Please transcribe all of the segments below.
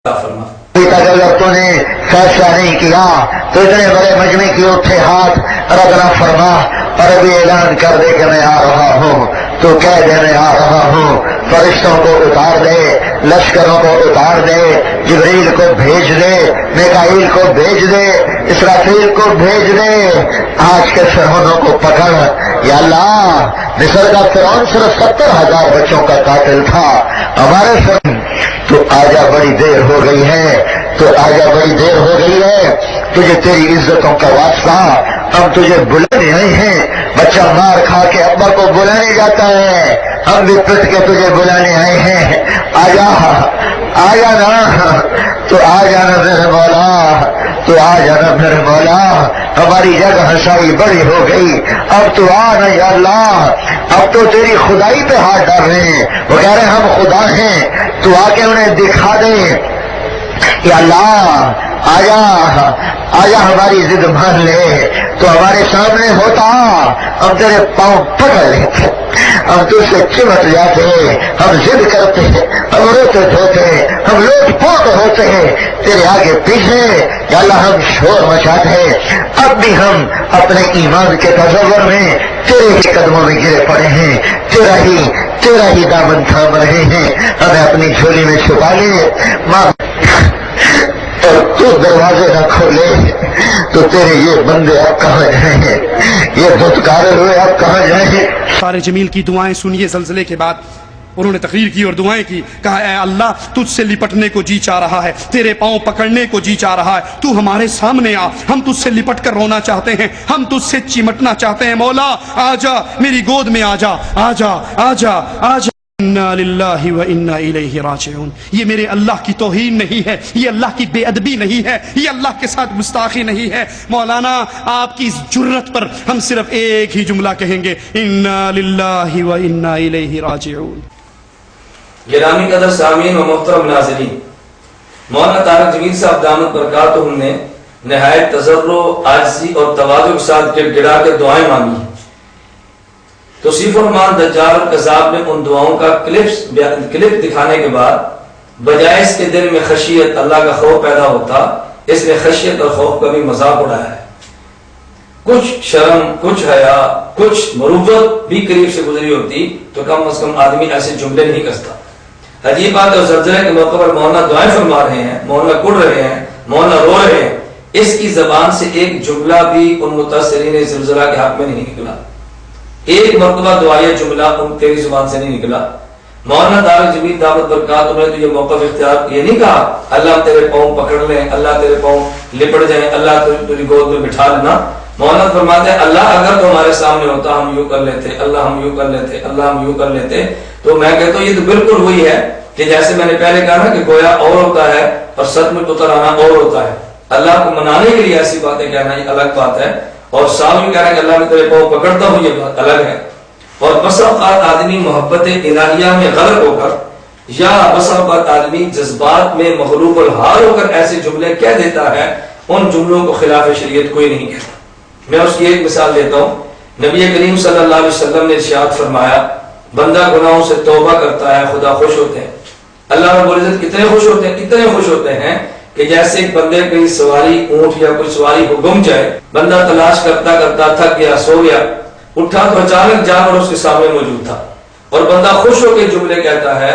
جب تو نے فیصلہ نہیں کیا تو اتنے بڑے مجمع کی اٹھے ہاتھ رد نہ فرما اور ابھی اعلان کر دے کہ میں آ رہا ہوں، تو کہہ دے میں آ رہا ہوں، فرشتوں کو اتار دے، لشکروں کو اتار دے، جبریل کو بھیج دے، میکائیل کو بھیج دے، اسرافیل کو بھیج دے، آج کے فرعونوں کو پکڑ۔ یا اللہ، مصر کا فرعون صرف 70,000 بچوں کا قاتل تھا، ہمارے فرعون تو آجا بڑی دیر ہو گئی ہے، تو آجا بڑی دیر ہو گئی ہے، تجھے تیری عزتوں کا واسطہ، ہم تجھے بلانے آئے ہیں۔ بچہ مار کھا کے ابا کو بلانے جاتا ہے، ہم بھی پٹ کے تجھے بلانے آئے ہیں، آجا آجا نا، تو آ جانا میرے مولا، تو آ جانا میرے مولا، ہماری جگہ ہنسائی بڑی ہو گئی، اب تو آ نا یا اللہ، اب تو تیری خدائی پہ ہاتھ ڈال رہے ہیں، وہ کہہ رہے ہیں ہم خدا ہیں، تو آ کے انہیں دکھا دے۔ یا اللہ آجا آجا، ہماری ضد مان لے، تو ہمارے سامنے ہوتا ہم تیرے پاؤں پکڑ لیتے، ہم تجھ سے چمٹ جاتے، ہم ضد کرتے، ہم روتے دھوتے، ہم لوٹ پوٹ ہوتے ہیں تیرے آگے پیچھے۔ یا اللہ ہم شور مچاتے، اب بھی ہم اپنے ایمان کے تصور میں تیرے ہی قدموں میں گرے پڑے ہیں، تیرا ہی دامن تھام رہے ہیں، ہمیں اپنی جھولی میں چھپا لے ماں، اور تو دروازے نہ کھولے تو تیرے یہ بندے اب کہاں جائیں، یہ دھتکارے ہوئے اب کہاں جائیں۔ سارے جمیل کی دعائیں سنیے۔ زلزلے کے بعد انہوں نے تقریر کی اور دعائیں کی، کہا اے اللہ تجھ سے لپٹنے کو جی چاہ رہا ہے، تیرے پاؤں پکڑنے کو جی چاہ رہا ہے، تو ہمارے سامنے آ، ہم تجھ سے لپٹ کر رونا چاہتے ہیں، ہم تجھ سے چمٹنا چاہتے ہیں، مولا آجا میری گود میں آجا آجا آجا آجا۔ انا للہ و انا الیہ راجعون۔ یہ میرے اللہ کی توہین نہیں ہے، یہ اللہ کی بے ادبی نہیں ہے، یہ اللہ کے ساتھ گستاخی نہیں ہے۔ مولانا آپ کی اس جرت پر ہم صرف ایک ہی جملہ کہیں گے، انا للہ و انا الیہ راجعون۔ گرامی قدر سامعین و محترم ناظرین، مولانا طارق جمیل صاحب دامت برکاتہم نے نہایت تضرع، عاجزی اور تواضع کے ساتھ گڑ گڑا کے دعائیں مانگی، توصیف الرحمان دجال اور کذاب نے ان دعاؤں کا کلپ دکھانے کے بعد بجائے اس کے دل میں خشیت، اللہ کا خوف پیدا ہوتا، اس نے خشیت اور خوف کا بھی مذاق اڑایا ہے۔ کچھ شرم، کچھ حیا، کچھ مروت بھی قریب سے گزری ہوتی تو کم از کم آدمی ایسے جملے نہیں کستا۔ عجیب بات ہے، زلزلے کے موقع پر مولانا دعائیں فرما رہے ہیں، مولانا کڑ رہے ہیں، مولانا رو رہے ہیں، اس کی زبان سے ایک جملہ بھی ان متاثرین زلزلہ کے حق میں نہیں نکلا، ایک مرتبہ دعائیہ جملہ ان تیری زبان سے نہیں نکلا۔ مولانا طارق جمیل دامت برکاتہم نے تو یہ موقف اختیار یہ نہیں کہا اللہ تیرے پاؤں پکڑ لیں، اللہ تیرے پاؤں لپٹ جائیں، اللہ تیری گود میں بٹھا لینا۔ مولانا فرماتے ہیں اللہ اگر تو ہمارے سامنے ہوتا ہم یوں کر لیتے، اللہ ہم یوں کر لیتے، اللہ ہم یوں کر لیتے۔ تو میں کہتا ہوں یہ تو بالکل وہی ہے کہ جیسے میں نے پہلے کہا نا کہ گویا اور ہوتا ہے اور سچ میں اتر آنا اور ہوتا ہے۔ اللہ کو منانے کے لیے ایسی باتیں کہنا یہ الگ بات ہے، اور صاحب کہہ رہا ہے کہ اللہ میں تیرے پاؤں پکڑتا ہوں، یہ بات الگ ہے۔ اور بس اوقات آدمی محبت الہیہ میں غرق ہو کر یا بس اوقات آدمی جذبات میں مغلوب الحال ہو کر ایسے جملے کہہ دیتا ہے، ان جملوں کو خلاف شریعت کوئی نہیں کہتا۔ میں اس کی ایک مثال دیتا ہوں، نبی کریم صلی اللہ علیہ وسلم نے ارشاد فرمایا بندہ گناہوں سے توبہ کرتا ہے خدا خوش ہوتے ہیں۔ اللہ رب العزت کتنے خوش ہوتے ہیں، اتنے خوش ہوتے ہیں کہ جیسے ایک بندے کی سواری اونٹ یا کوئی سواری کو گم جائے، بندہ تلاش کرتا کرتا تھک گیا، سو گیا، اٹھا تو اچانک جانور اس کے سامنے موجود تھا، اور بندہ خوش ہو کے جملے کہتا ہے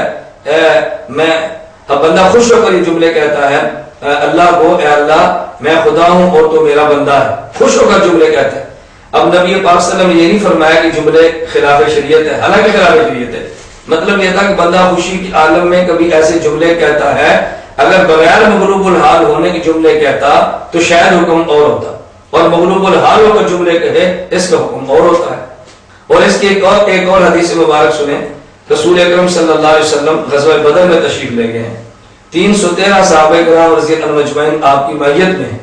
بندہ خوش ہو کر یہ جملے کہتا ہے اللہ کو، اے اللہ میں خدا ہوں اور تو میرا بندہ ہے، خوش ہو کر جملے کہتا ہے۔ اب نبی پاک صلی اللہ علیہ وسلم نے یہ نہیں فرمایا کہ جملے خلاف شریعت ہے، حالانکہ خلاف شریعت ہے، مطلب یہ تھا کہ بندہ خوشی کے عالم میں کبھی ایسے جملے کہتا ہے، اگر بغیر مغلوب الحال ہونے کے جملے کہتا تو شاید حکم اور ہوتا، اور مغلوب الحال ہو کر جملے کہے اس کا حکم اور ہوتا ہے۔ اور اس کی ایک اور حدیث مبارک سنیں، رسول اکرم صلی اللہ علیہ وسلم غزوہ بدر میں تشریف لے گئے ہیں، 313 صحابہ کرام رضی اللہ عنہم اجمعین آپ کی معیت میں ہیں،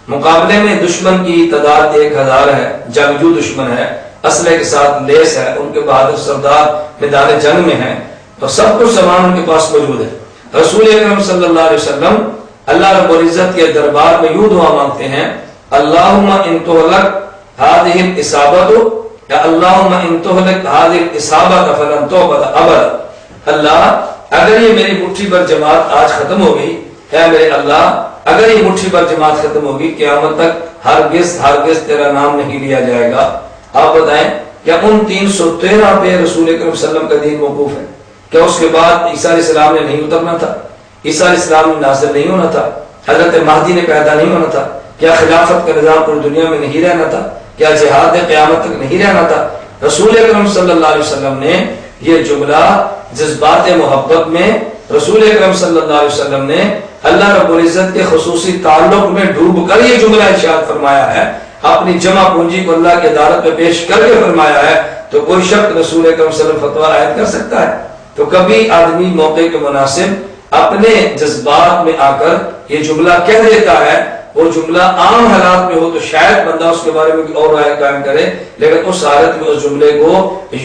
مقابلے میں دشمن کی تعداد 1000 ہے، جنگجو دشمن ہے، اسلحے کے ساتھ لیس ہے، ان کے بہادر سردار میدان جنگ میں ہیں، تو سب کچھ سامان ان کے پاس موجود ہے۔ رسول اکرم صلی اللہ علیہ وسلم اللہ رب العزت کے دربار میں یوں دعا مانگتے ہیں اللہم ان تہلک ہذہ الاصابۃ، یا اللہم ان تہلک ہذہ الاصابۃ فلن تعبد ابدا، اللہ اگر یہ میری مٹھی پر جماعت آج ختم ہو گئی، اے میرے اللہ اگر یہ مٹھی پر جماعت ختم ہوگی قیامت تک ہرگز تیرا نام نہیں لیا جائے گا. آپ بتائیں کیا ان 313 پہ رسول اکرم صلی اللہ علیہ وسلم کا دین موقوف ہے؟ کیا اس کے بعد عیسیٰ علیہ السلام نے نہیں اترنا تھا؟ عیسیٰ علیہ السلام نے نازل نہیں ہونا تھا؟ حضرت مہدی نے پیدا نہیں ہونا تھا؟ کیا خلافت کا نظام پوری دنیا میں نہیں رہنا تھا؟ کیا جہاد قیامت تک نہیں رہنا تھا؟ رسول اکرم صلی اللہ علیہ وسلم نے یہ جملہ جذبات محبت میں رسول اکرم صلی اللہ علیہ وسلم نے اللہ رب العزت کے خصوصی تعلق میں ڈوب کر یہ جملہ ارشاد فرمایا ہے، اپنی جمع پونجی کو اللہ کی عدالت میں پیش کر کے فرمایا ہے. تو کوئی شخص رسول اکرم صلی اللہ علیہ وسلم فتویٰ عائد کر سکتا ہے؟ تو کبھی آدمی موقع کے مناسب اپنے جذبات میں آ کر یہ جملہ کہہ دیتا ہے، وہ جملہ عام حالات میں ہو تو شاید بندہ اس کے بارے میں اور رائے قائم کرے، لیکن اس حالت میں اس جملے کو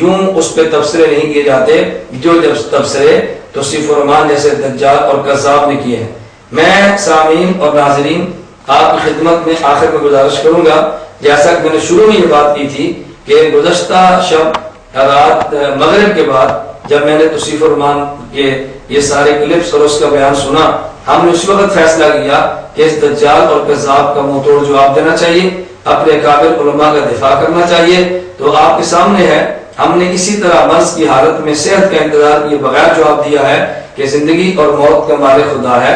یوں اس پہ تبصرے نہیں کیے جاتے جو تبصرے توصیف الرحمان جیسے دجال اور کذاب نے کیے ہیں. میں سامعین اور ناظرین آپ کی خدمت میں آخر میں گزارش کروں گا، جیسا کہ میں نے شروع میں یہ بات کی تھی کہ گزشتہ شب رات مغرب کے بعد جب میں نے توصیف الرحمان کے یہ سارے کلپس اور اس کا بیان سنا، ہم نے اس وقت فیصلہ کیا کہ اس دجال اور کذاب کا منہ توڑ جواب دینا چاہیے، اپنے قابل علماء کا دفاع کرنا چاہیے. تو آپ کے سامنے ہے، ہم نے اسی طرح مرض کی حالت میں صحت کا انتظار کیے بغیر جواب دیا ہے کہ زندگی اور موت کا مالک خدا ہے،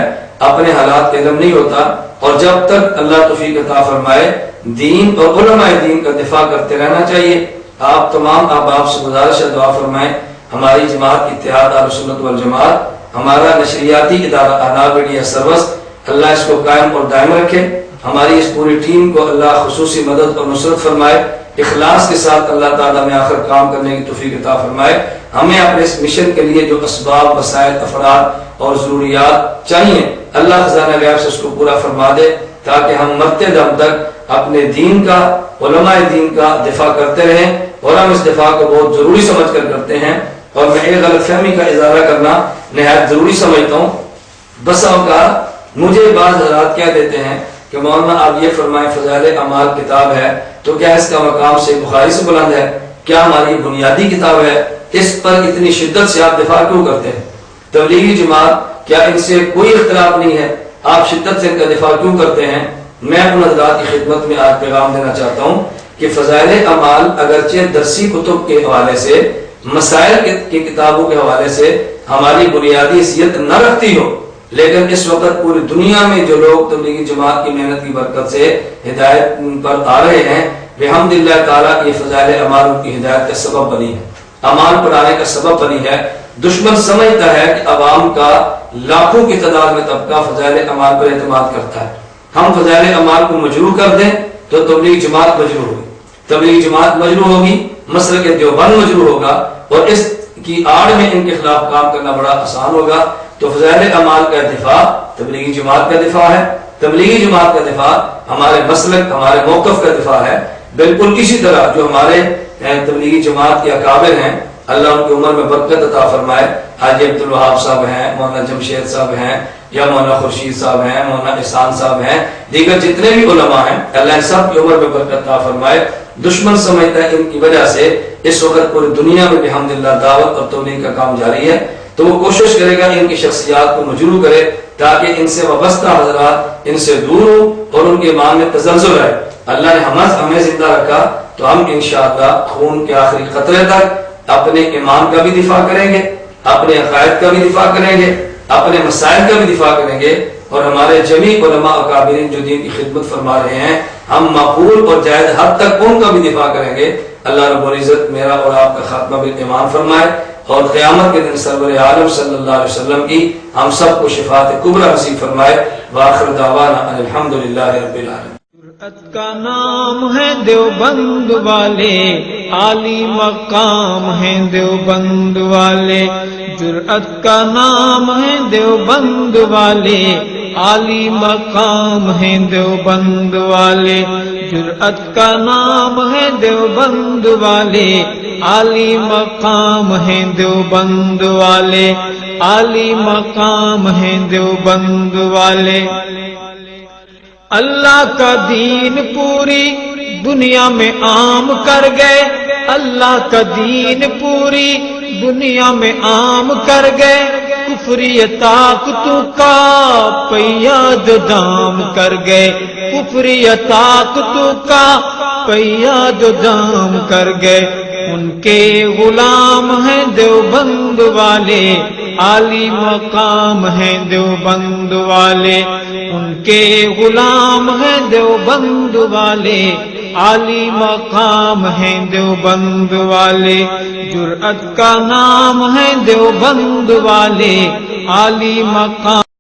اپنے حالات کا علم نہیں ہوتا، اور جب تک اللہ توفیق عطا فرمائے دین اور علماء دین کا دفاع کرتے رہنا چاہیے. آپ تمام احباب سے گزارش ہے دعا فرمائیں ہماری جماعت اتحاد اہل سنت والجماعت، ہمارا نشریاتی ادارہ آداب میڈیا سروس، اللہ اس کو قائم اور دائم رکھے. ہماری اس پوری ٹیم کو اللہ خصوصی مدد اور نصرت فرمائے، اخلاص کے ساتھ اللہ تعالیٰ میں آخر کام کرنے کی توفیق عطا فرمائے. ہمیں اپنے اس مشن کے لیے جو اسباب، وسائل، افراد اور ضروریات چاہیے اللہ خزانہ غیب سے اس کو پورا فرما دے، تاکہ ہم مرتے دم تک اپنے دین کا، علماء دین کا دفاع کرتے رہیں. اور ہم اس دفاع کو بہت ضروری سمجھ کر کرتے ہیں، اور میں ایک غلط فہمی کا اظہار کرنا نہایت ضروری سمجھتا ہوں. بسا اوقات مجھے بعض حضرات کہہ دیتے ہیں کہ مولانا آپ یہ فرمائیں فضائل اعمال کتاب ہے تو کیا اس کا مقام سے بخاری سے بلند ہے؟ کیا ہماری بنیادی کتاب ہے؟ اس پر اتنی شدت سے آپ دفاع کیوں کرتے ہیں؟ تبلیغی جماعت کیا ان سے کوئی اختلاف نہیں ہے؟ آپ شدت سے ان کا دفاع کیوں کرتے ہیں؟ میں ان حضرات کی خدمت میں آج پیغام دینا چاہتا ہوں کہ فضائل اعمال اگرچہ درسی کتب کے حوالے سے، مسائل کی کتابوں کے حوالے سے ہماری بنیادی حیثیت نہ رکھتی ہو، لیکن اس وقت پوری دنیا میں جو لوگ تبلیغی جماعت کی محنت کی برکت سے ہدایت پر آ رہے ہیں، بحمدللہ تعالیٰ یہ فضائل اعمال ان کی ہدایت کا سبب بنی ہے، اعمال پر آنے کا سبب بنی ہے. دشمن سمجھتا ہے کہ عوام کا لاکھوں کی تعداد میں طبقہ فضائل اعمال پر اعتماد کرتا ہے. ہم فضائل اعمال کو مجروح کر دیں تو تبلیغ جماعت مجروح ہوگی، تبلیغ جماعت مجروح ہوگی، مسلک دیوبند مجروح ہوگا، اور اس کی آڑ میں ان کے خلاف کام کرنا بڑا آسان ہوگا. تو فضائل اعمال کا دفاع تبلیغی جماعت کا دفاع ہے، تبلیغی جماعت کا دفاع ہمارے مسلک، ہمارے موقف کا دفاع ہے. بالکل اسی طرح جو ہمارے تبلیغی جماعت کے اکابر ہیں، اللہ ان کی عمر میں برکت عطا فرمائے، حاجی عبدالوہاب صاحب ہیں، مولانا جمشید صاحب ہیں، یا مولانا خورشید صاحب ہیں، مولانا احسان صاحب ہیں، دیگر جتنے بھی علماء ہیں، اللہ ان سب کی عمر میں برکت عطا فرمائے. دشمن سمجھتا ہے ان کی وجہ سے اس وقت پوری دنیا میں بحمدللہ دعوت اور تبلیغ کا کام جاری ہے، تو وہ کوشش کرے گا ان کی شخصیات کو مجروح کرے تاکہ ان سے وابستہ حضرات ان سے دور ہوں اور ان کے ایمان میں تزلزل ہے. اللہ نے ہمیں زندہ رکھا تو ہم انشاءاللہ خون کے آخری قطرے تک اپنے ایمان کا بھی دفاع کریں گے، اپنے عقائد کا بھی دفاع کریں گے، اپنے مسائل کا بھی دفاع کریں گے، اور ہمارے جمیع علماء اکابرین جو دین کی خدمت فرما رہے ہیں ہم معقول اور جائز حد تک ان کا بھی دفاع کریں گے. اللہ رب العزت میرا اور آپ کا خاتمہ بالایمان فرمائے، اور قیامت کے دن سرور عالم صلی اللہ علیہ وسلم کی ہم سب کو شفاعت کبریٰ نصیب فرمائے. وآخر دعوانا الحمدللہ رب العالمین. جرأت کا نام ہے دیوبند والے، عالی مقام ہے دیوبند والے. جرأت کا نام ہے دیوبند والے، عالی مقام ہے دیوبند والے. جرأت کا نام ہے دیوبند والے، عالی مقام ہے دیوبند والے، عالی مقام ہے دیوبند والے. اللہ کا دین پوری دنیا میں عام کر گئے، اللہ کا دین پوری دنیا میں عام کر گئے. کفری طاقتوں کا پہیا جو دام کر گئے، کفری طاقتوں کا پہیا جو دام کر گئے، ان کے غلام ہیں دیوبند والے، عالی مقام ہیں دیوبند والے، ان کے غلام ہیں دیوبند والے، عالی مقام ہیں دیوبند والے، جرأت کا نام ہے دیوبند والے، عالی مقام